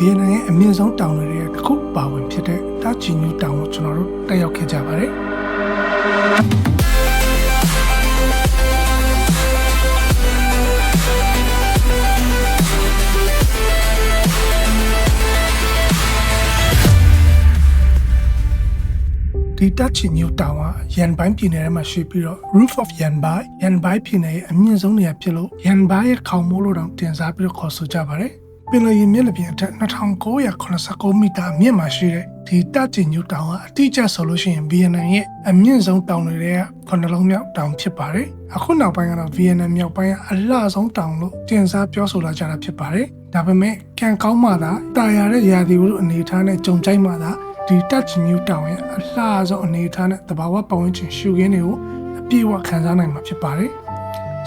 VNN ရဲ့အမြင့်ဆုံးတောင်တွေရဲ့တစ်ခုပါဝင်ဖြစ်တဲ့တာချီညူတောင်ကိုကျွန်တော်တို့တက်ရောက်ခဲ့ကြပါတယ်ဒီတက်ချီညူတောင်ကရန်ဘိုင်းပြည်နယ်ထဲမှာရှိပြီးတော့ Roof of Yanbai ပြည်နယ်ရဲ့အမြင့်ဆုံးနေရာဖြစ်လို့ Yanbai ရဲ့ခေါင်မိုးလို့တောင်တင်စားပြီးတော့ခေါ်ဆိုကြပါတယ်ပင်လယ်ရေမျက်နှာပြင်အထက်2989မီတာအမြင့်မှာရှိတဲ့ဒီတာချီညူတောင်ကအတိအကျဆိုလို့ရှိရင် VNN ရဲ့အမြင့်ဆုံးတောင်တွေက9လုံးမြောက်တောင်ဖြစ်ပါတယ်အခုနောက်ပိုင်းကတော့ VNN မြောက်ပိုင်းကအလှဆုံးတောင်လို့တင်စားပြောဆိုလာကြတာဖြစ်ပါတယ်ဒါပေမဲ့ကံကောင်းမှသာတာယာတဲ့ရာသီဥတုအနေအထားနဲ့ကြုံကြိုက်မှသာဒီတက်ချီညူတောင်ရဲ့အလှဆုံးအနေအထားနဲ့တဘာဝပတ်ဝန်းကျင်ရှုခင်းတွေကိုအပြည့်အဝခံစားနိုင်မှာဖြစ်ပါတယ်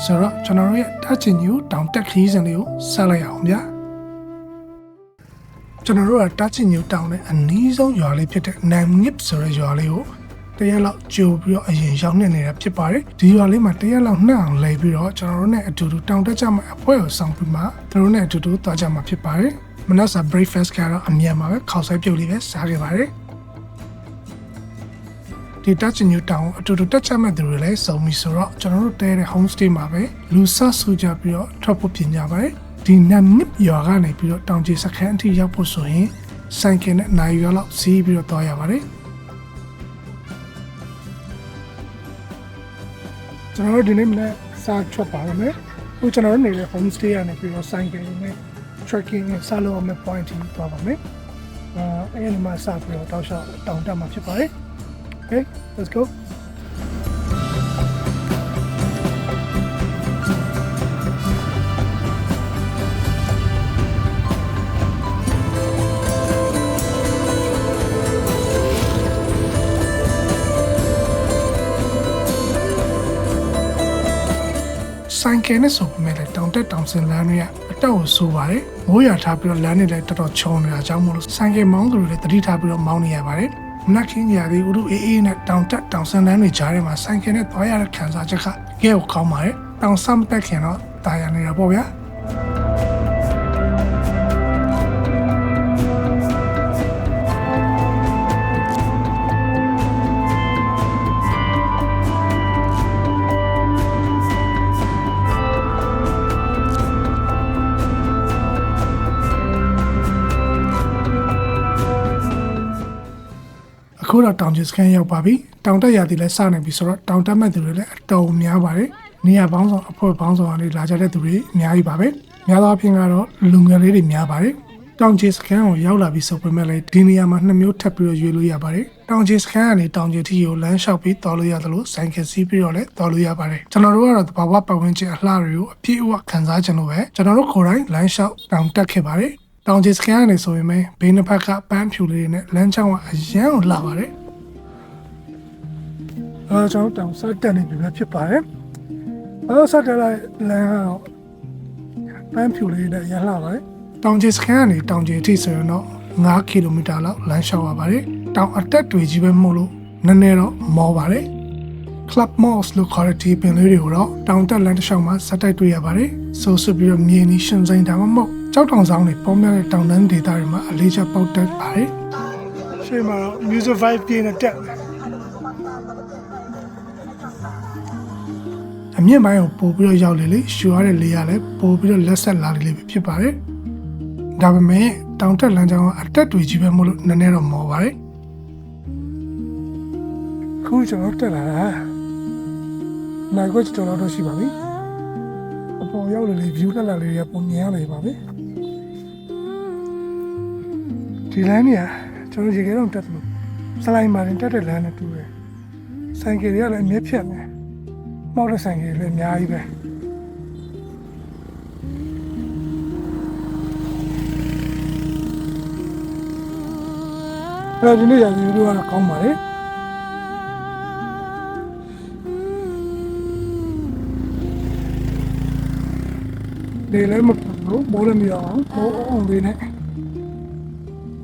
ဆိုတော့ကျွန်တော်တို့ရဲ့တက်ချီညူတောင်တက်ခရီးစဉ်လေးကိုဆက်လိုက်အောင်ဗျာကျွန်တော်တို့ကတာချီညူတောင်နဲ့အနီးဆုံးရွာလေးဖြစ်တဲ့နမ်နစ်ဆိုတဲ့ရွာလေးကိုတရက်လောက်ကြိုပြီးတော့အရင်ရောက်နေနေတာဖြစ်ပါတယ်ဒီရွာလေးမှာတရက်လောက်နှံ့အောင်လဲပြီးတော့ကျွန်တော်တို့နဲ့အတူတူတောင်တက်ကြမှာအဖွဲကိုဆောင်ပြီးမှသူတို့နဲ့အတူတူသွားကြမှာဖြစ်ပါတယ်မနက်စာ breakfast ကတော့အမြန်ပါပဲခေါက်ဆွဲပြုတ်လေးပဲစားခဲ့ပါတယ်ဒီတက်ချီညူတောင်အတူတူတက်ကြမဲ့သူတွေလည်းစုံပြီဆိုတော့ကျွန်တော်တို့တဲတဲ့ home stay မှာပဲလူဆဆူကြပြီးတော့ထွက်ဖို့ပြင်ကြပါတယ်ဒီနမ်နစ်ရွာကနေပြီးတော့တောင်ကြီးစခန်းအထိရောက်ဖို့ဆိုရင်ဆိုင်ကယ်နဲ့နိုင်ရွာလောက်စီးပြီးတော့သွားရပါတယ်ကျွန်တော်တို့ဒီနေ့မနေ့စားထွက်ပါမယ်အခုကျွန်တော်တို့နေတဲ့ home stay ကနေပြီးတော့ဆိုင်ကယ်နဲ့ trekking နဲ့စားလို့မယ့် point ထိသွားပါမယ်အဲ့ဒီမှာစားပြီးတော့တောက်လျှောက်တောင်တက်မှာဖြစ်ပါတယ် Okay, let's go. Sign ကဲနဲ့ဆိုပေမဲ့တောင်တက်တောင်ဆင်းလမ်းတွေကအတော့ကိုဆိုပါတယ်မိုးရွာထားပြီးတော့လမ်းတွေလည်းတော်တော်ချုံနေတာကြောင့်မို့လို့ဆိုင်ကယ်မောင်းသူတွေလည်းတတိထားပြီးတော့မောင်းနေရပါတယ်နက်ခင်းရာသီဥတုအေးနဲ့တောင်တက်တောင်ဆန်းလမ်းတွေကြားထဲမှာဆိုင်ကယ်နဲ့သွားရတဲ့ခံစားချက်ကကဲကိုကောင်းပါတယ်တောင်ဆမ်းတက်ခင်တော့တာယာနေတာပေါ့ဗျာအခုတော့တောင်ကြီးစခန်းရောက်ပါပြီတောင်တက်ရာသီလည်းစနေပြီဆိုတော့တောင်တက်မဲ့သူတွေလည်းအတော်များပါတယ်နေရာပေါင်းစုံအဖွဲ့ပေါင်းစုံကနေလာကြတဲ့သူတွေအများကြီးပါပဲများသောအားဖြင့်ကတော့လူငယ်လေးတွေများပါတယ်တောင်ကြီးစခန်းကိုရောက်လာပြီဆိုပေမဲ့လည်းဒီနေရာမှာ2မျိုးထပ်ပြီးတော့ရွေးလို့ရပါတယ်တောင်ကြီးစခန်းကနေတောင်ကြီးထီကိုလမ်းလျှောက်ပြီးတော်လို့ရသလိုဆိုင်ကယ်စီးပြီးတော့လည်းတော်လို့ရပါတယ်ကျွန်တော်တို့ကတော့တဘာဝပတ်ဝန်းကျင်အလှတွေကိုအပြည့်အဝခံစားကြလို့ပဲကျွန်တော်တို့ကိုယ်တိုင်လမ်းလျှောက်တောင်တက်ခဲ့ပါတယ်တောင်ကြီးစခန်းကနေဆိုရင်ဘေးနှစ်ဖက်ကပန်းဖြူလေးတွေနဲ့လမ်းချောင်းကအရန်ကိုလှပါတယ်ကျွန်တော်တောင်ဆက်တက်နေပြီပဲဖြစ်ပါတယ်ဆက်တက်လိုက်လမ်းကတော့ပန်းဖြူလေးနဲ့ရလှပါတယ်တောင်ကြီးစခန်းကနေတောင်ကြီးအထိဆိုရင်တော့9ကီလိုမီတာလောက်လမ်းလျှောက်ရပါတယ်တောင်အတက်တွေကြီးပဲမဟုတ်လို့နည်းနည်းတော့မောပါတယ် Club Moss လို့ခေါ်တဲ့ဒီပင်လေးတွေကိုတော့တောင်တက်လမ်းတစ်လျှောက်မှာစက်တိုက်တွေ့ရပါတယ်ဆိုပြီးတော့မြေနီရှင်စိန်ဒါမှမဟုတ်ကြောက်တောင်ဆောင်တွေပေါများတဲ့တောင်တန်းဒေသတွေမှာအလေးချက်ပေါက်တက်ပါတယ်ရှေ့မှာတော့ music vibe ပြင်းတဲ့တက်အမြင့်ပိုင်းကိုပို့ပြီးတော့ရောက်လေရှူရတဲ့လေရလည်းပို့ပြီးတော့လက်ဆက်လာလေဖြစ်ပါတယ်ဒါပေမဲ့တောင်တက်လမ်းကြောင်းကအတက်တွေကြီးပဲမလို့နည်းနည်းတော့မောပါတယ်ခုကျွန်တော်တက်လာတာနိုင်ခွက်ကျွန်တော်တို့ရှိပါပြီအပေါ်ရောက်လေ view တက်လာလေရပုံမြင်ရလေပါပြီဒီလမ်းကြီးကကျွန်တော်ရေခဲတော့တက်တယ်စလိုင်းမာရင်တက်တဲ့လမ်းနဲ့တူတယ်ဆိုင်ကယ်တွေကလည်းအမြဲဖြတ်နေမောက်တဲ့ဆိုင်ကယ်လည်းအများကြီးပဲဒီနေ့ရာသီဥတုကတော့ကောင်းပါလေလေလည်းမပူလို့မိုးလည်းမရအောင်မိုးအောင်လေးနဲ့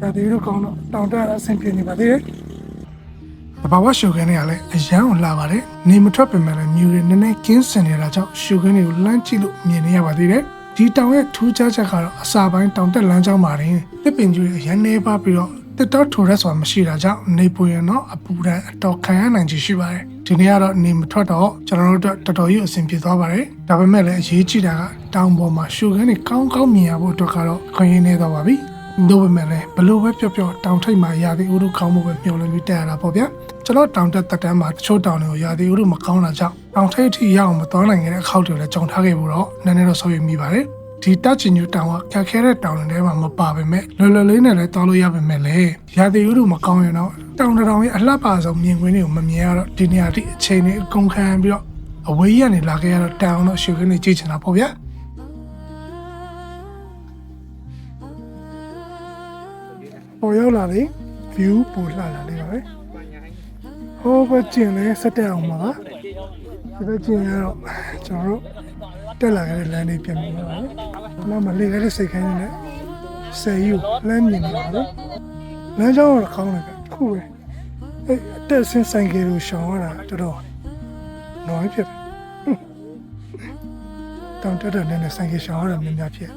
ရာသီဥတုကောင်းတော့တောင်တက်အဆင်ပြေနေပါသေးတယ်တဘာဝရှုခင်းတွေကလည်းအရန်ကိုလာပါတယ်နေမထွက်ပေမဲ့လည်းမြူတွေနည်းနည်းကင်းစင်နေတာကြောင့်ရှုခင်းတွေကိုလှမ်းကြည့်လို့မြင်နေရပါသေးတယ်ဒီ ဒီတောင်ရဲ့ထူးခြားချက်ကတော့အစာပိုင်းတောင်တက်လမ်းကြောင်းမှာတင်တစ်ပင်ကြီးရန်နေပါပြီးတော့တက်တော့ထိုရက်ဆိုတာမရှိတာကြောင့်နေပွင့်တော့အပူဒဏ်အတော်ခံရနိုင်ခြေရှိပါတယ်ဒီနေ့ကတော့နေမထွက်တော့ကျွန်တော်တို့တော်တော်ကြီးအဆင်ပြေသွားပါတယ်ဒါပေမဲ့လည်းအရေးကြီးတာကတောင်ပေါ်မှာရှုခင်းတွေကောင်းကောင်းမြင်ရဖို့အတွက်ကတော့ခွင့်ရနေတော့ပါပြီတို့ပေမဲ့လည်းဘလို့ပဲပြောတောင်ထိပ်မှာရာသီဥတုကောင်းမှုပဲမျှော်လင့်ပြီးတက်ရတာပေါ့ဗျာကျွန်တော်တောင်တက်တက်တန်းမှာတချို့တောင်တွေကိုရာသီဥတုမကောင်းတာကြောင့်တောင်ထိပ်အထိရအောင်မသွားနိုင်တဲ့အခောက်တွေလည်းကြုံထားခဲ့ဘူးတော့နည်းနည်းတော့ဆိုရမိပါတယ်ဒီတက်ချင်ညူတောင်ကခက်ခဲတဲ့တောင်တွေထဲမှာမပါပေမဲ့လွယ်လွယ်လေးနဲ့လည်းတောင်းလို့ရပါမယ်လေရာသီဥတုမကောင်းရင်တော့တောင်တောင်ရဲ့အလှပဆုံးမြင်ကွင်းတွေကိုမမြင်ရတော့ဒီနေရာထိအချိန်တွေအကုန်ခံပြီးတော့အဝေးရနေလာခဲ့ရတော့တောင်တော့ရှုခင်းနေကြည့်ချင်တာပေါ့ဗျာပေါ်ရောက်လာလေ view ပေါ်လာလေပါပဲဟိုဘက်ကျင်လဲဆက်တက်အောင်ပါပါဒီဘက်ကျင်ကတော့ကျွန်တော်တို့တက်လာခဲ့တဲ့လမ်းလေးပြန်ပြီးပါပဲနောက်မှလေခဲ့တဲ့စိတ်ခိုင်းနေတဲ့ဆယ်ယူလမ်းမြင်နေပါလေလမ်းကြောင်းတော့ကောင်းတယ်ဗျခုပဲအဲ့အတက်ဆင်းဆိုင်ကယ်ကိုရှောင်ရတာတော်တော်နော်ဖြစ်တောင်တက်တဲ့နဲ့ဆိုင်ကယ်ရှောင်ရတာများများဖြစ်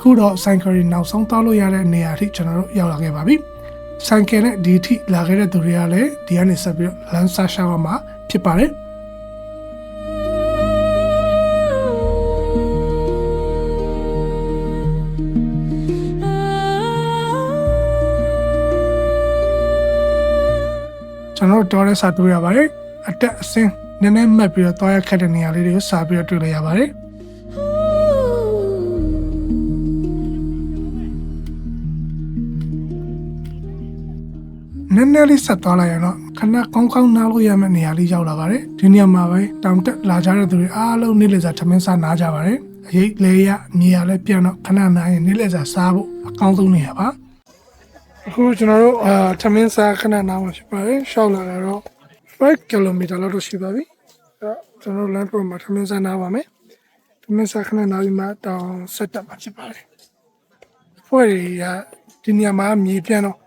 ခုတော့ဆိုင်ကယ်နောက်ဆုံးတောက်လို့ရတဲ့နေရာထိကျွန်တော်တို့ရောက်လာခဲ့ပါပြီဆိုင်ကယ်နဲ့ဒီထိလာခဲ့တဲ့သူတွေကလည်းဒီကနေဆက်ပြီးတော့လမ်းစာရှာမှာဖြစ်ပါတယ်ကျွန်တော်တို့တော်ရဲစာတွေ့ရပါတယ်အတက်အဆင်းနည်းနည်းမှတ်ပြီးတော့တွားရခက်တဲ့နေရာလေးတွေကိုစာပြီးတော့တွေ့လိုက်ရပါတယ်နည်းနည်းလေးဆက်သွားလိုက်ရတော့ခဏကောင်းကောင်းနားလို့ရမယ့်နေရာလေးရောက်လာပါတယ်ဒီနေရာမှာပဲတောင်တက်လာကြတဲ့သူတွေအားလုံးနေ့လည်စာထမင်းစားနားကြပါတယ်အရေးလေရမြေရလည်းပြန်တော့ခဏနားရင်နေ့လည်စာစားဖို့အကောင်းဆုံးနေရာပါအခုကျွန်တော်တို့ထမင်းစားခဏနားမှာဖြစ်ပါတယ်ရှောက်လာတော့5 km လောက်တော့ရှိပါပြီကျွန်တော်လမ်းပေါ်မှာထမင်းစားနားပါမယ်ထမင်းစားခဏနားပြီးမှတောင်ဆက်တက်မှာဖြစ်ပါတယ်ဖွဲ့ရဒီနေရာမှာမြေပြန်တော့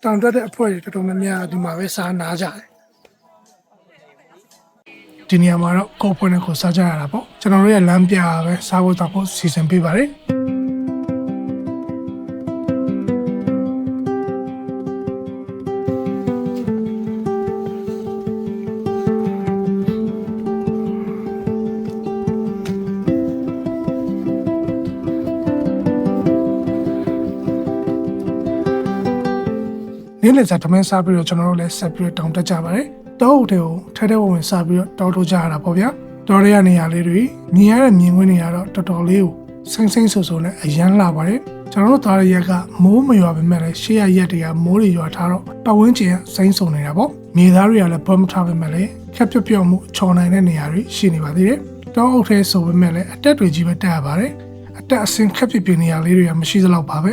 တောင်တက်တဲ့အဖွဲတွေတော်တော်များများဒီမှာပဲစားနာကြတယ်ဒီနေရာမှာတော့ကိုယ်ဖွင့်နဲ့ကိုစားကြရတာပေါ့ကျွန်တော်တို့ရဲ့လမ်းပြပဲစားဖို့တော့စီစဉ်ပေးပါတယ်နေ့လည်စာထမင်းစားပြီးတော့ကျွန်တော်တို့လည်းဆက်ပြီးတော့တောင်တက်ကြပါတယ်တောအုပ်တွေကိုထဲထဲဝင်စားပြီးတော့တောထုတ်ကြရတာပေါ့ဗျာတောရဲနေရာလေးတွေမြင်ရတဲ့မြင်ကွင်းတွေကတော့တော်တော်လေးကိုစိမ့်စိမ့်ဆူဆူနဲ့အရန်လာပါတယ်ကျွန်တော်တို့သားရရက်ကမိုးမရွာပေမဲ့လည်းရှေ့ရရက်တွေကမိုးတွေရွာထားတော့ပတ်ဝန်းကျင်စိမ့်ဆုံနေတာပေါ့မြေသားတွေကလည်းဘွမ်မထားပေမဲ့လည်းခက်ပြပြမှုချော်နိုင်တဲ့နေရာတွေရှိနေပါသေးတယ်တောအုပ်ထဲဆိုပေမဲ့လည်းအတက်တွေကြီးပဲတက်ရပါတယ်အတက်အဆင်းခက်ပြပြနေရာလေးတွေကမရှိသလောက်ပါပဲ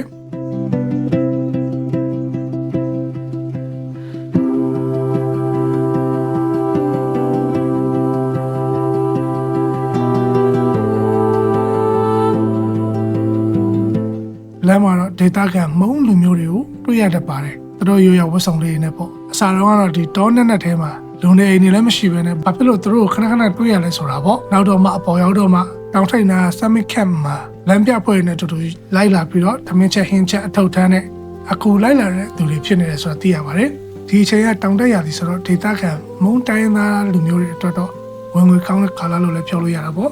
လမ်းမှာတော့ဒေတာကန်မုံလူမျိုးတွေကိုတွေ့ရတတ်ပါတယ်တော်တော်ရိုးရဝတ်ဆောင်လေးနဲ့ပေါ့အစားတော့ကတော့ဒီတောနဲ့ထဲမှာလုံနေအိမ်တွေလည်းမရှိဘဲနဲ့ဘာဖြစ်လို့သူတို့ခဏခဏတွေ့ရလဲဆိုတာပေါ့နောက်တော့မှအပေါ်ရောက်တော့မှတောင်ထိပ်နာ Summit Camp မှာလမ်းပြဖွဲ့နေတူတူလိုက်လာပြီးတော့သမင်းချက်ဟင်းချက်အထောက်ထမ်းနဲ့အကူလိုက်လာတဲ့သူတွေဖြစ်နေတယ်ဆိုတာသိရပါတယ်ဒီအချိန်ကတောင်တက်ရသည်ဆိုတော့ဒေတာကန်မုံတိုင်းသားလူမျိုးတွေအတွက်တော့ဝင်ငွေကောင်းတဲ့ကာလလို့လည်းပြောလို့ရတာပေါ့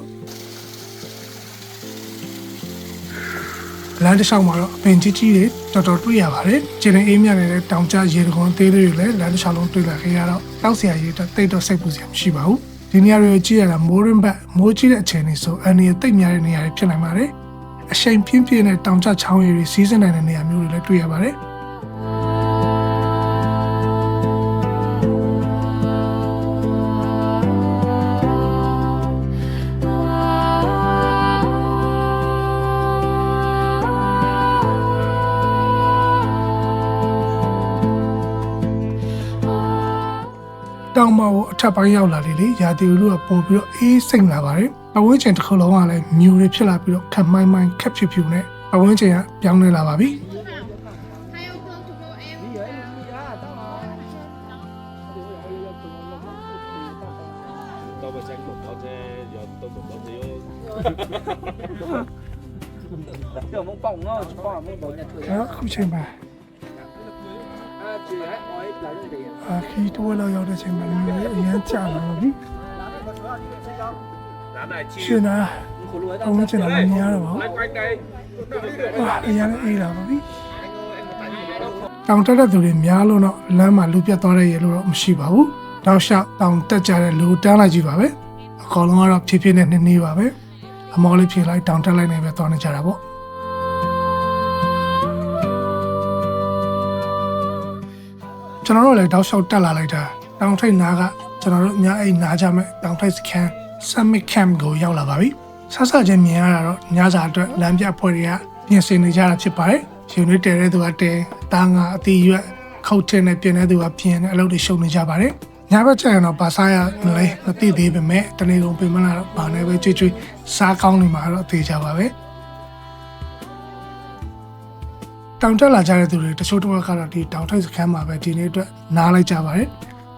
လမ်းတစ်လျှောက်မှာတော့အပင်ကြီးကြီးတွေတော်တော်တွေ့ရပါတယ်။ကျင်းနေအေးမြနေတဲ့တောင်ကျရေတံခွန်သေးလေးတွေလည်းလမ်းတစ်လျှောက်လုံးတွေ့လာခဲ့ရတော့တောက်စရာရေတော့တိတ်တော့စိတ်ပူစရာမရှိပါဘူး။ဒီနေရာတွေကိုကြည့်ရတာမိုးရင်းဘက်မိုးကြီးတဲ့အချိန်တွေဆိုအန်ဒီတိတ်များတဲ့နေရာတွေဖြစ်နိုင်ပါတယ်။အရှိန်ပြင်းပြင်းနဲ့တောင်ကျချောင်းရည်တွေစီးဆင်းနိုင်တဲ့နေရာမျိုးတွေလည်းတွေ့ရပါတယ်။တောင်မကိုအထက်ပိုင်းရောက်လာလေရာသီဥတုကပို့ပြီးတော့အေးစိမ့်လာပါတယ်။ပဝန်းကျင်တစ်ခုလုံးကလည်းမြူတွေဖြစ်လာပြီးတော့ခက်မိုင်းမိုင်းခက်ဖြူဖြူနဲ့ပဝန်းကျင်ကပြောင်းလဲလာပါပြီ။到不先弄到这要到不到这要。叫我们帮我帮我们保险车。 အခုချိန်မှာ 这还我也来认得。 ခီးတိုးလောက်ရောက်တဲ့ချိန်မှာလူတွေအရင်ကြာလာပြီ 拿来 ရှင်နာအုံးချင်တာမမြင်ရတော့ပါဘူး 来乖乖。 အရင်အေးလာပါပြီတောင်တက်တဲ့သူတွေများလို့တော့လမ်းမှာလူပြတ်သွားတဲ့ရေလို့တော့မရှိပါဘူးတောက်လျှောက်တောင်တက်ကြတဲ့လူတန်းလိုက်ကြည့်ပါပဲအကောင်လုံးကတော့ဖြည်းဖြည်းနဲ့နေပါပဲအမောလေးဖြည်းလိုက်တောင်တက်လိုက်နေပဲသွားနေကြတာပေါ့ကျွန်တော်တို့လည်းတောက်လျှောက်တက်လာလိုက်တာတောင်ထိပ်နားကကျွန်တော်တို့ညအိမ်နားကြမဲ့တောင်ထိပ်စခန်း Summit Camp ကိုရောက်လာပါပြီဆဆချင်းမြင်ရတာတော့ညစာအတွက်လမ်းပြအဖွဲ့တွေကပြင်ဆင်နေကြတာဖြစ်ပါတယ်ရှင်တွေတဲတဲ့သူကတဲတားငါအတီးရွက်ခုတ်ထင်းနဲ့ပြင်တဲ့သူကပြင်တဲ့အလုပ်တွေရှုံနေကြပါတယ်ညဘက်ကျရင်တော့ပါစားရမလဲမသိသေးပေမဲ့တနေ့ကုန်ပြင်မလာတော့ဘာနဲ့ပဲကြွေးစားကောင်းနေမှာတော့အသေးကြပါပဲတောင်တက်လာကြတဲ့သူတွေတချို့တော့ကတော့ဒီတောင်ထိပ်စခန်းမှာပဲဒီနေ့အတွက်နားလိုက်ကြပါတယ်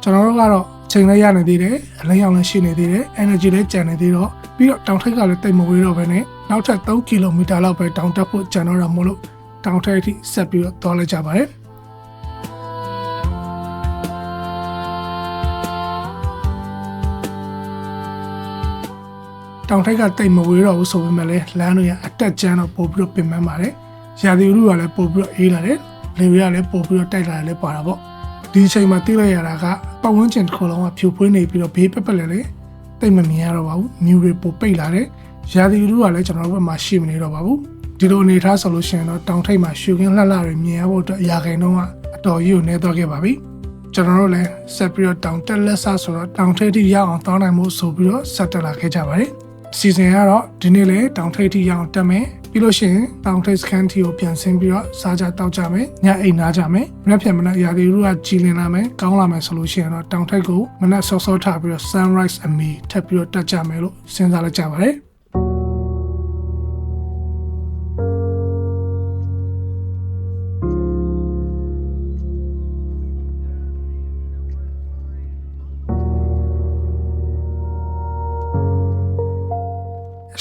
ကျွန်တော်တို့ကတော့ချိန်လေးရနေသေးတယ်အလင်းရောင်လည်းရှိနေသေးတယ် energy လည်းကျန်နေသေးတော့ပြီးတော့တောင်ထိပ်ကလည်းတိတ်မဝေးတော့ဘဲနဲ့နောက်ထပ်3ကီလိုမီတာလောက်ပဲတောင်တက်ဖို့ကျန်တော့တာမို့လို့တောင်ထိပ်အထိဆက်ပြီးတော့သွားလိုက်ကြပါတယ်တောင်ထိပ်ကတိတ်မဝေးတော့ဘူးဆိုပေမဲ့လည်းလမ်းတွေကအတက်ကျန်းတော့ပို့ပြီးတော့ပြင်ပန်းပါတယ်ရာသီဥတုကလည်းပို့ပြီးတော့အေးလာတယ်လေတွေကလည်းပို့ပြီးတော့တိုက်လာတယ်လည်းပါတာပေါ့ဒီအချိန်မှာသိလိုက်ရတာကပတ်ဝန်းကျင်တစ်ခုလုံးကဖြိုဖွေးနေပြီးတော့ဘေးပက်ပက်လည်းတိတ်မမြင်ရတော့ပါဘူးမြူတွေပိုပိတ်လာတယ်ရာသီဥတုကလည်းကျွန်တော်တို့ဘက်မှာရှိမနေတော့ပါဘူးဒီလိုအနေထားဆိုလို့ရှိရင်တော့တောင်ထိပ်မှာရှူခင်းလှလှတွေမြင်ရဖို့အတွက်အရာခိုင်နှုန်းကအတော်ကြီးကိုနေတော့ခဲ့ပါပြီကျွန်တော်တို့လည်းဆက်ပြီးတော့တောင်တက်လက်ဆဆိုတော့တောင်ထိပ်ထိရောက်အောင်တောင်းနိုင်မှုဆိုပြီးတော့ဆက်တက်လာခဲ့ကြပါတယ်စီစဉ်ကတော့ဒီနေ့လေတောင်ထိပ်ထိရောက်အောင်တက်မယ်ပြီးလို့ရှိရင်တောင်ထိပ်စခန်းတီကိုပြန်ဆင်းပြီးတော့စားကြတောက်ကြမယ်ညအိမ်နာကြမယ်မနေ့ပြန်မနေ့ရာသီဥတုကကြည်လင်လာမယ်ကောင်းလာမယ်ဆိုလို့ရှိရင်တော့တောင်ထိပ်ကိုမနေ့စောစောထားပြီးတော့ sunrise အမီထပ်ပြီးတော့တက်ကြမယ်လို့စဉ်းစားလိုက်ကြပါတယ်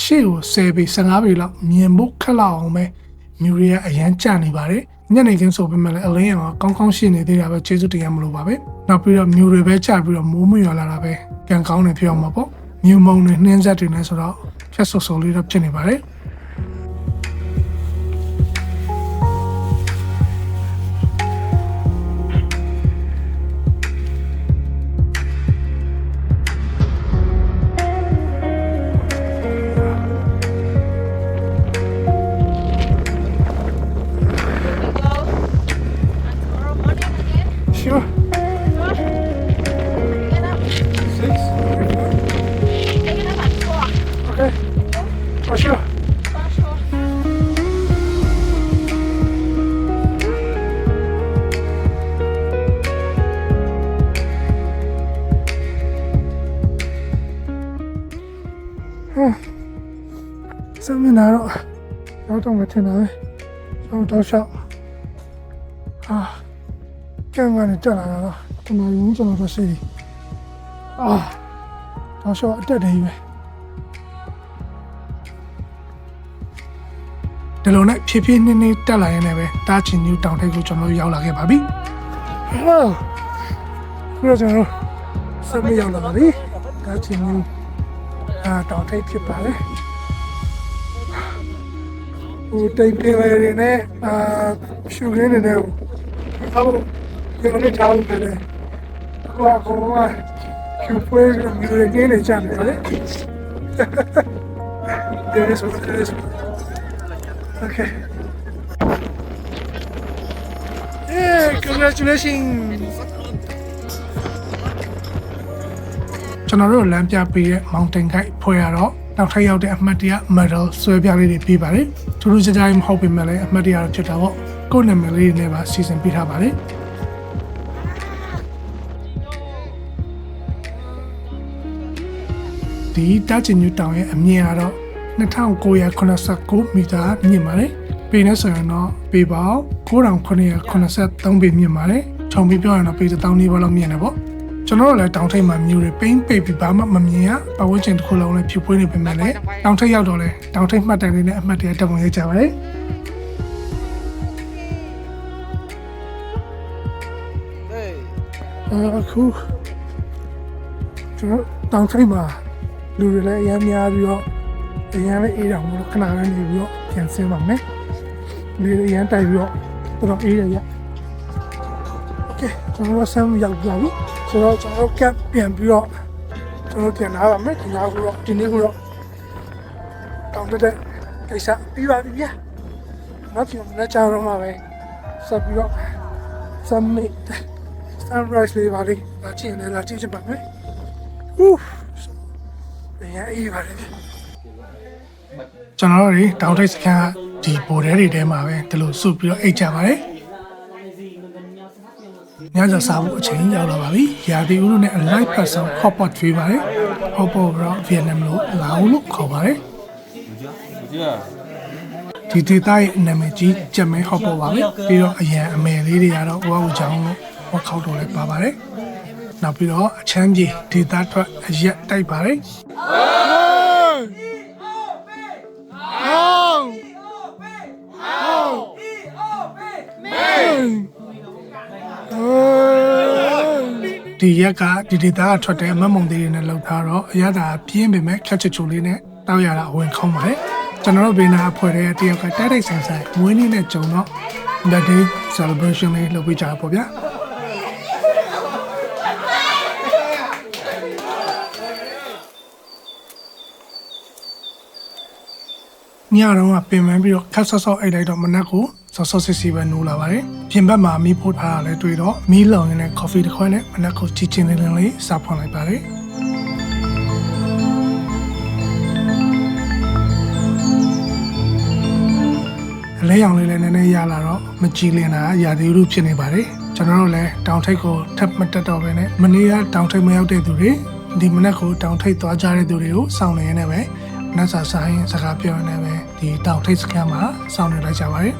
ရှေ့ကို10ပေ15ပေလောက်မြင်ဖို့ခက်လောက်အောင်ပဲမြူရီကအရန်ကျနေပါတယ်ညနေခင်းဆိုပေမဲ့လည်းအလင်းရောင်ကောင်းကောင်းရှိနေသေးတာပဲကျေးဇူးတရားမလို့ပါပဲနောက်ပြီးတော့မြူတွေပဲကျပြီးတော့မိုးမရွာလာတာပဲကံကောင်းနေပြောင်းမှာပေါ့မြူမုံတွေနှင်းဆက်တွေနဲ့ဆိုတော့ဖြတ်ဆော့ဆော်လေးတော့ဖြစ်နေပါတယ်စမ်းမနာတော့မထင်တာပဲတော့ရှောက်ကံကနေတက်လာတော့ဒီမှာရုံးကျွန်တော်တို့ရှိတယ်တော့ရှောက်အတက်တယ်ပဲဒီလိုနဲ့ဖြည်းဖြည်းနှင်းနှင်းတက်လာရင်လည်းပဲတားချင်ညူတောင်ထိပ်ကိုကျွန်တော်ရောက်လာခဲ့ပါပြီခုတော့ကျွန်တော်စမ်းမရောက်လာပါပြီတားချင်ညူတောင်ထိပ်ဖြစ်ပါလေဟိုတိတ်ပင်လေးနဲ့ရှူရင်းနေတယ်ဟုတ်ဒီလိုထားလို့ပဲကောရှူပွဲမျိုးတွေနေကြတယ်လေThere is Okay. Yeah, congratulations. ကျွန်တော်တို့လမ်းပြပေးတဲ့ mountain guide ဖွဲ့ရတော့နောက်ထပ်ရောက်တဲ့အမှတ်တရ medal ဆွဲပြလေးတွေပေးပါတယ်။ထူးထူးခြားခြားမဟုတ်ပေမဲ့လည်းအမှတ်တရတော့ဖြစ်တာပေါ့။ကိုယ့်နာမည်လေးတွေနဲ့ပါစီစဉ်ပေးထားပါတယ်။ဒီတာချင်ညူတောင်ရဲ့အမြင့်ကတော့2989မီတာမြင့်ပါတယ်။ပေနဲ့ဆိုရင်တော့ပေပေါင်း9983ပေမြင့်ပါတယ်။ခြုံပြီးပြောရင်တော့ပေ1000နီးပါးလောက်မြင့်တယ်ပေါ့။ ကျွန်တော်လည်းတောင်ထိပ်မှာမြူတွေပိန်းပိတ်ပြီးဘာမှမမြင်ရပတ်ဝန်းကျင်တစ်ခုလုံးလည်းဖြူဖွေးနေပေမဲ့လည်းတောင်ထိပ်ရောက်တော့လေတောင်ထိပ်မှတ်တိုင်လေးနဲ့အမှတ်တရတက်ပုံရကြပါတယ်အခုကျွန်တော်တောင်ထိပ်မှာလူတွေလည်းအများများပြီးတော့အရင်လည်းအေးတောင်လို့ခဏလေးနေပြီးတော့ပြန်ဆင်းပါမယ်လူတွေအရင်တိုက်ပြီးတော့အေးရရโอเคကျွန်တော်ဆမ်းရောက်ကြပြီဆိုတော့ကျွန်တော်ကပ်ပြန်ပြီးတော့ကျွန်တော်ပြန်လာပါမယ်ဒီနောက်တော့ဒီနေ့ကတော့တောင်းတဲ့ကိစ္စပြီးပါပြီဗျာနောက်ပြန်လက်ချတော့မှာပဲဆက်ပြီးတော့ summit sunrise လေးပါလိမ့်လာကြည့်နေလာကြည့်ချင်ပါမယ်ပြန်အေးပါလေကျွန်တော်တို့တောင်ထိပ်စခန်းဒီပေါ်ထဲတွေထဲမှာပဲဒီလိုစုပြီးတော့အိတ်ကြပါတယ်ညစာစားဖို့အချိန်ရောက်လာပါပြီ။ရာသီဥတုနဲ့အလိုက်ဖတ်ဆောင် hot pot ထွေးပါတယ်။ hot pot ကတော့ဗီယက်နမ်လို့လာဦးလို့ခေါ်ပါတယ်။ဒီဒေသရဲ့နာမည်ကြီးကြက်မဲ hot pot ပါပဲ။ပြီးတော့အရန်အမယ်လေးတွေကတော့ဝါဝူချောင်းလို့ဟောခေါက်တော်လည်းပါပါတယ်။နောက်ပြီးတော့အချမ်းပြေဒေသထွက်အရက်တိုက်ပါတယ်။ဒီရက်ကဒီဒေတာထွက်တဲ့အမတ်မုံသေးတွေနဲ့လောက်ထားတော့အရသာပြင်းပေမဲ့ခက်ချစ်ချိုလေးနဲ့တောက်ရတာအဝင်ခေါင်းပါတယ်ကျွန်တော်တို့ဘေးနာအဖွဲ့တဲ့တယောက်ကတိုက်တိုက်ဆိုင်ဆိုင်မွေးနေ့နဲ့ကြုံတော့ that day celebration လေးလုပ်ပေးကြပါပေါ့ဗျာညတော့ပင်ပန်းပြီးတော့ခက်ဆော့ဆော့အိတ်လိုက်တော့မနက်ကိုဆော့ဆော့စစ်စီပဲနိုးလာပါတယ်ပြင်ဘက်မှာမီးဖို့ထားတာလည်းတွေ့တော့မီးလောင်နေတဲ့ coffee တစ်ခွက်နဲ့မနက်ကိုချီချင်းလေးလေးစားဖွင့်လိုက်ပါတယ်အလဲရောင်လေးလည်းနည်းနည်းရလာတော့မကြည်လင်တာရာသီဥတုဖြစ်နေပါတယ်ကျွန်တော်တို့လည်းတောင်ထိပ်ကိုထပ်မတက်တော့ဘဲနဲ့မနေ့ကတောင်ထိပ်မရောက်တဲ့သူတွေဒီမနက်ကိုတောင်ထိပ်သွားကြတဲ့သူတွေကိုစောင့်နေရနေပဲနတ်စာဆိုင်စကားပြောနေပဲဒီတောင်ထိပ်စခန်းမှာစောင့်နေလိုက်ကြပါတယ်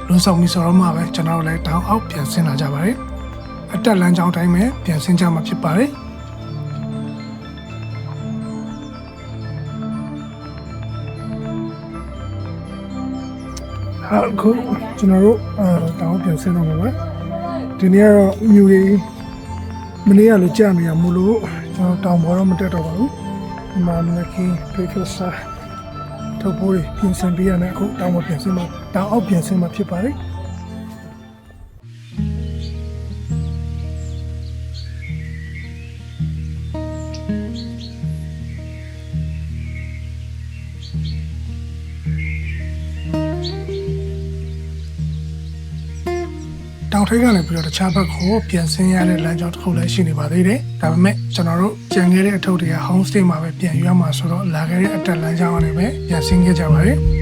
လွန်ဆောင်ပြီးဆိုတော့မှပဲကျွန်တော်လည်းတောင်အောက်ပြန်ဆင်းလာကြပါတယ်အတက်လမ်းကြောင်းတိုင်းပဲပြန်ဆင်းကြမှာဖြစ်ပါတယ်အခုကျွန်တော်တို့တောင်ပြန်ဆင်းတော့မှာပါဒီနေ့ကတော့မြူရီမနေ့ကလည်းကြာနေရမလို့ကျွန်တော်တောင်ပေါ်တော့မတက်တော့ပါဘူးဒီမှာမနေ့ကbreakfast ထုတ်ဖို့ပြင်ဆင်ပေးရတဲ့အခုတောင်ပေါ်ပြန်ဆင်းမှာတောင်အောက်ပြန်ဆင်းမှာဖြစ်ပါတယ်တောင်ထိပ်ကနေပြီးတော့တခြားဘက်ကိုပြန်ဆင်းရတဲ့လမ်းကြောင်းတစ်ခုလည်းရှိနေပါသေးတယ်။ဒါပေမဲ့ကျွန်တော်တို့ကြံခဲ့တဲ့အထုပ်တွေက home stay မှာပဲပြန်ယူရမှာဆိုတော့လာခဲ့တဲ့အတက်လမ်းကြောင်းကနေပဲပြန်ဆင်းခဲ့ကြပါတယ်။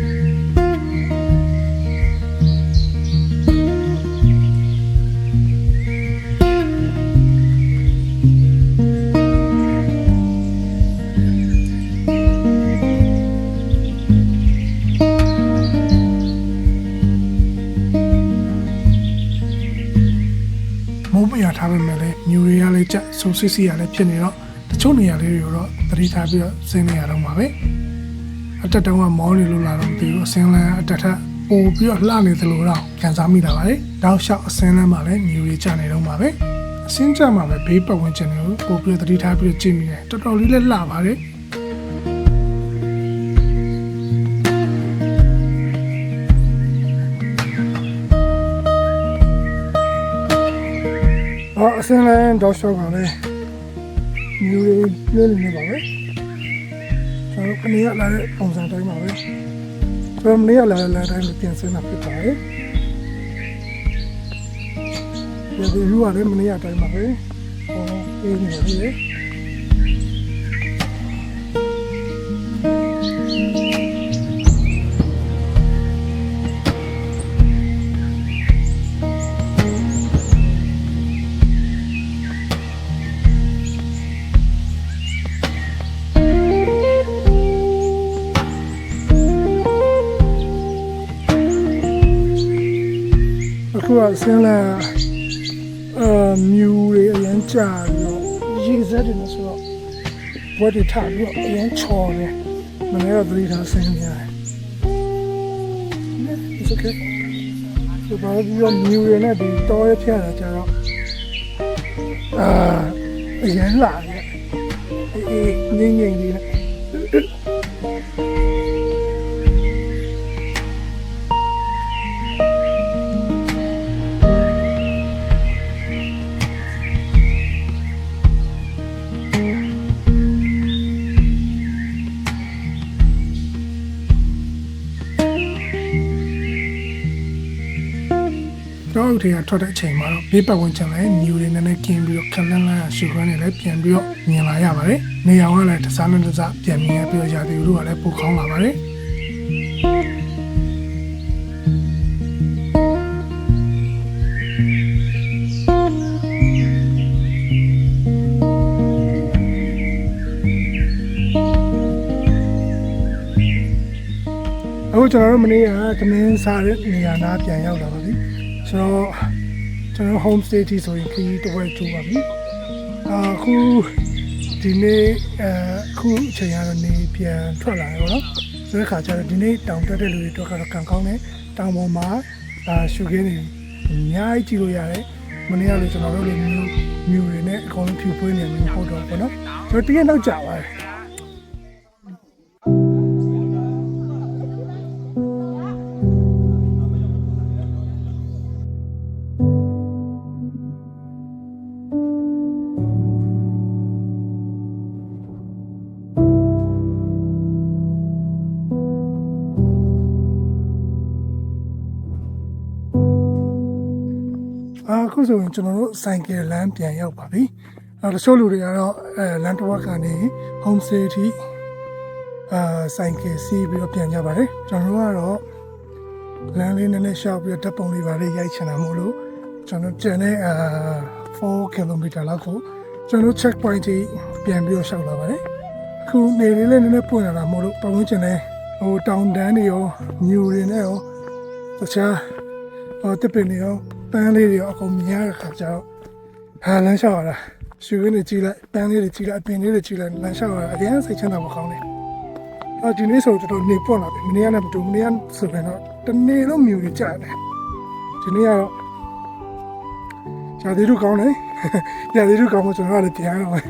ထားပေမဲ့လည်းညူတွေကလည်းကြဆိုးစစ်စီရလည်းဖြစ်နေတော့တချို့နေရာလေးတွေတော့သတိထားပြီးတော့ဆင်းနေရတော့မှာပဲအတက်တုံးကမောနေလို့လာတော့မသိဘူးအစင်းလန်းအတက်ထက်ပို့ပြီးတော့လှနေသလိုတော့ကန်စားမိတာပါလေတောက်လျှောက်အစင်းလန်းမှာလည်းညူတွေကျနေတော့မှာပဲအစင်းကျမှာပဲဘေးပတ်ဝန်းကျင်တွေကိုပို့ပြီးသတိထားပြီးတော့ကြည့်မိတယ်တော်တော်လေးလည်းလှပါတယ်အစင်းလန်းတော့ရှော့ပါလေမြူလေးလေးနေပါပဲကျွန်တော်ခဏရလာတဲ့ပုံစံတိုင်းပါပဲကျွန်တော်မနေ့ကလာတဲ့လမ်းတိုင်းပြန်ဆင်းတာဖြစ်ပါတယ်ဒီလူကလည်းမနေ့ကတိုင်းပါပဲဟောအေးနေပါလေအခုကဆင်းလာ မြူတွေအရင်ကြာပြီးရေစက်တွေနဲ့ဆိုတော့ဘွက်တွေထားပြီးအရင်ချော်နေမနေ့ကသတိထားဆင်းနေရတယ် It's okay ဒီဘာလို့မြူတွေနဲ့ဒီတောရဖြတ်တာကျတော့အရင်လာတယ်အေးငင်းငင်းလေးနဲ့တော့ဒီကထွက်တဲ့အချိန်မှာတော့ဘေးပတ်ဝန်းကျင်လည်းမြူတွေနဲ့ကင်းပြီးတော့ခလန်းလန်းရှူခွန်းတွေလည်းပြန်ပြီးတော့မြင်လာရပါတယ်။နေရောင်ကလည်းတစ်စားနဲ့တစ်စားပြန်မြင်ရပြီးတော့ရာသီဥတုကလည်းပိုကောင်းလာပါတယ်။အခုကျွန်တော်တို့မနေ့ကသမင်းစားတဲ့နေရာနားပြန်ရောက်လာပါပြီ။ဆိုတော့ကျွန်တော် home stay တီဆိုရင်ခရီးတစ်ဝက်ကျိုးပါပြီအခုဒီနေ့အခုအချိန်ရတော့နေပြန်ထွက်လာရောနော်ဆိုတဲ့ခါကျတော့ဒီနေ့တောင်တက်တဲ့လူတွေတော့ကတော့ကံကောင်းတယ်တောင်ပေါ်မှာရှုခင်းနေအများကြီးကြည့်လို့ရတယ်မနေ့ကလေကျွန်တော်တို့လေမြူတွေနဲ့အကုန်လုံးဖြူပွေးနေမျိုးဟုတ်တော့ပေါ့နော်ဆိုတော့တရက်တော့ကြာပါတယ်အခုဆိုရင်ကျွန်တော်တို့ဆိုင်ကယ်လမ်းပြန်ရောက်ပါပြီ။တချို့လူတွေကတော့လမ်းတစ်ဝက်ကနေ home stay ထိဆိုင်ကယ်စီးပြီးတော့ပြန်ကြပါတယ်။ကျွန်တော်တို့ကတော့လမ်းလေးနည်းနည်းရှောက်ပြီးတော့ဓာတ်ပုံလေးပါလေးရိုက်ချင်တာမို့လို့ကျွန်တော်ကျန်တဲ့4 km လောက်ကိုကျွန်တော် check point ကြီးပြန်ပြီးတော့ရှောက်လာပါတယ်။အခုနေလေးလည်းနည်းနည်းပွင့်လာတာမို့လို့ပတ်ဝန်းကျင်လည်းတောင်တန်းတွေရောမြူတွေနဲ့ရောတခြားတစ်ပင်တွေရောပန်းလေးတွေအကုန်မြင်ရတဲ့ခါကျတော့လမ်းလျှောက်ရတာရှူရင်းတွေကြည့်လိုက်ပန်းလေးတွေကြည့်လိုက်အပင်လေးတွေကြည့်လိုက်လမ်းလျှောက်ရတာအရင်စိတ်ချမ်းသာမကောင်းဘူးဒီနေ့ဆိုတော့တော်တော်နေပွက်လာပြီမနေ့ကလည်းမတူမနေ့ကဆိုရင်တော့တနေ့လုံးမြူတွေကြာတယ်ဒီနေ့ကတော့ရာသီဥတုကောင်းတယ်ရာသီဥတုကောင်းမှကျွန်တော်ကလည်းပြန်ရတော့မယ်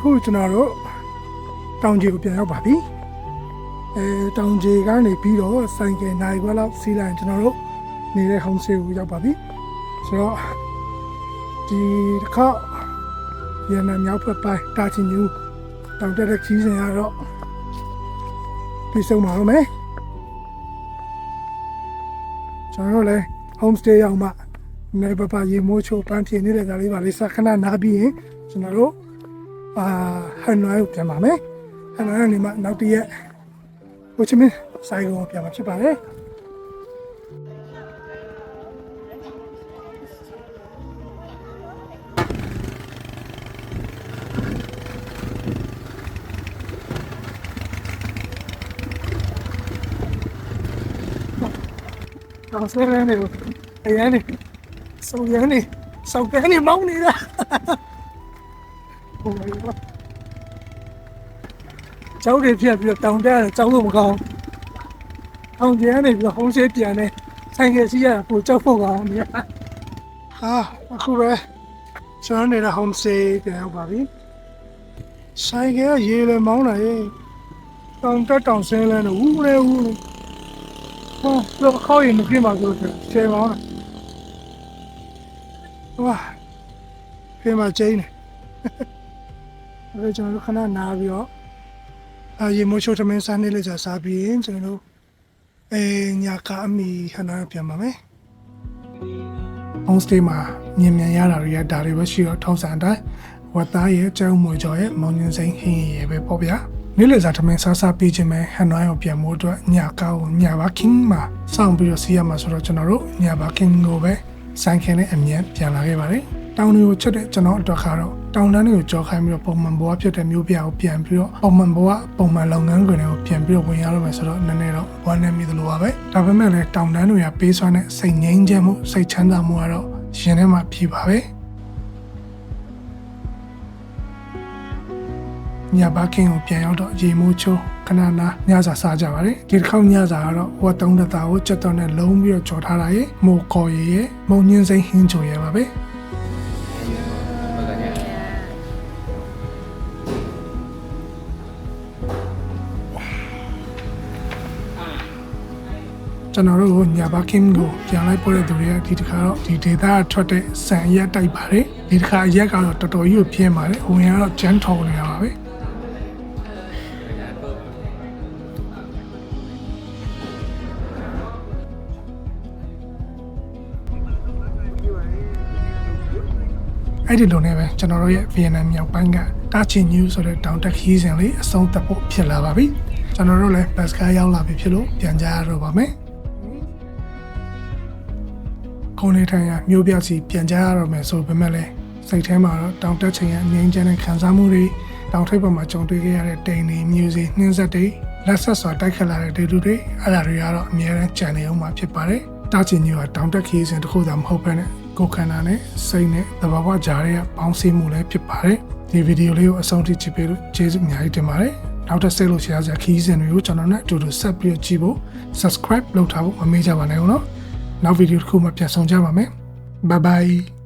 အခုကျွန်တော်တို့တောင်ကြီးကိုပြန်ရောက်ပါပြီတောင်ကြီးကနေပြီးတော့ဆိုင်ကယ်နိုင်ခွဲလောက်စီးလိုက်ကျွန်တော်တို့နေတဲ့ home stay ကိုရောက်ပါပြီဆိုတော့ဒီတစ်ခါရန်မြောက်ဖက်ပိုင်းတာချင်ယူတောင်တက်တဲ့ခီးစဉ်ကတော့ပြီးဆုံးပါတော့မယ်ကျွန်တော်တို့လည်း home stay ရောက်မှနေပရေမိုးချိုးပန်းဖြေနေတဲ့ဇာလေးပါလေးစခဏနားပြီးရင်ကျွန်တော်တို့ဟန်နွိုင်းကိုပြန်ပါမယ်ဟန်နွိုင်းကနေမှနောက်တစ်ရက်ဟိုချမင်းဆိုင်ကိုပြန်မှာဖြစ်ပါတယ်တော့ဆဲရနေလို့အရင်နေစောက်ကနေမောင်းနေတာဟိုကျောင်းတွေပြတ်ပြီးတော့တောင်တက်ရတယ်ကျောင်းလို့မကောင်းတောင်ကျန်းနေပြီးတော့ဟုံးဆေးပြန်နေဆိုင်ကယ်စီးရတာကိုကြောက်ဖို့ကောင်းနေအခုပဲကျွန်တော်နေတဲ့ home stay ပြန်ရောက်ပါပြီဆိုင်ကယ်ရေလည်းမောင်းလာရဲ့တောင်တက်တောင်ဆင်းလဲလို့ဦးလဲဦး တော့ခေါင်းရင်မပြင်းပါဘူးဆယ်ပါအောင်ဝါပြင်းပါချင်းနေအဲ့ကျွန်တော်ခဏနားပြီးတော့ရေမိုးချိုးထမင်းစားနေလေကြစားပြီးရင်ကျွန်တော်ညာကအမီခဏပြန်ပါမယ် homestay မှာမြင်မြန်ရတာတွေဒါတွေပဲရှိတော့ထုံးစံအတိုင်းဝတ်သားရဲ့ကျောင်းမွေကျော်ရဲ့မောင်ညင်းစိန်ဟင်းရဲ့ပဲပေါ့ဗျာနေ့လည်စာထမင်းစားပြီးခြင်းပဲဟန်နွိုင်းကိုပြန်မို့အတွက်ညာကောင်းညာဘာကင်းမှာစောင့်ပြီးတော့စီးရမှာဆိုတော့ကျွန်တော်တို့ညာဘာကင်းကိုပဲဆိုင်ခင်နဲ့အမြန်ပြန်လာခဲ့ပါတယ်တောင်တွေကိုချက်တဲ့ကျွန်တော်အတွက်ကတော့တောင်တန်းတွေကိုကြောခိုင်းပြီးတော့ပုံမှန်ဘဝဖြစ်တဲ့မျိုးပြကိုပြန်ပြီးတော့ပုံမှန်ဘဝပုံမှန်လုပ်ငန်းခွင်တွေကိုပြန်ပြီးတော့ဝင်ရတော့မယ်ဆိုတော့နည်းနည်းတော့ဝမ်းနည်းမိသလိုပါပဲဒါပေမဲ့လည်းတောင်တန်းတွေကပေးစွမ်းတဲ့စိတ်ငြိမ်းချမ်းမှုစိတ်ချမ်းသာမှုကတော့ရှင်ထဲမှာဖြစ်ပါပဲညဘာကင်းကိုပြန်ရောက်တော့ရေမိုးချိုးခဏနာညစာစားကြပါတယ်ဒီတစ်ခေါက်ညစာကတော့ဝတ်တုံးတသားကိုချက်တော့နဲ့လုံးပြီးတော့ကြော်ထားတာရေမိုးကော်ရေမုံညင်းစိမ့်ဟင်းချိုရေပါပဲကျွန်တော်တို့ညဘာကင်းကိုပြန်လိုက်ပို့တဲ့သူတွေကဒီတစ်ခါတော့ဒီဒေတာထွက်တဲ့ဆန်ရက်တိုက်ပါတယ်ဒီတစ်ခါရက်ကတော့တော်တော်ကြီးကိုပြင်းပါတယ်ဝင်ရတော့ဂျန်ထော်နေရပါပဲအဲ့ဒီလိုနဲ့ပဲကျွန်တော်တို့ရဲ့ဗီယက်နမ်မြောက်ပိုင်းကတာချင်ညူးဆိုတဲ့တောင်တက်ခီးစဉ်လေးအဆုံးသတ်ဖို့ဖြစ်လာပါပြီကျွန်တော်တို့လည်းဘတ်စကားရောက်လာပြီဖြစ်လို့ပြန်ကြရတော့ပါမယ်ခုံနေထိုင်ရမြို့ပြစီပြန်ကြရတော့မယ်ဆိုပေမဲ့လည်းစိတ်ထဲမှာတော့တောင်တက်ချိန်ရဲ့ငြိမ်းချမ်းတဲ့ခံစားမှုတွေတောင်ထိပ်ပေါ်မှာကြုံတွေ့ခဲ့ရတဲ့တိမ်တွေမျိုးစေ့နှင်းဆက်တွေလက်ဆက်စွာတိုက်ခတ်လာတဲ့ဒေလူတွေအဲ့ဒါတွေကတော့အများအားကြံနေအောင်မှာဖြစ်ပါတယ်တာချင်ညူးကတောင်တက်ခီးစဉ်တစ်ခုသာမဟုတ်ဘဲနဲ့ကိုယ်ခန္ဓာနဲ့စိတ်နဲ့သဘာဝကြားရဲ့ပေါင်းစည်းမှုလည်းဖြစ်ပါတယ်ဒီဗီဒီယိုလေးကိုအဆုံးထိကြည့်ပေးလို့ကျေးဇူးအများကြီးတင်ပါတယ်နောက်တစ်ဆက်လို့ share စရာခီးစဉ်တွေကိုကျွန်တော်နဲ့အတူတူဆက်ပြီးကြည့်ဖို့ subscribe လုပ်ထားဖို့မမေ့ကြပါနဲ့ဦးနော်နောက်ဗီဒီယိုတစ်ခုမှပြန်ဆောင်ကြပါမယ် bye bye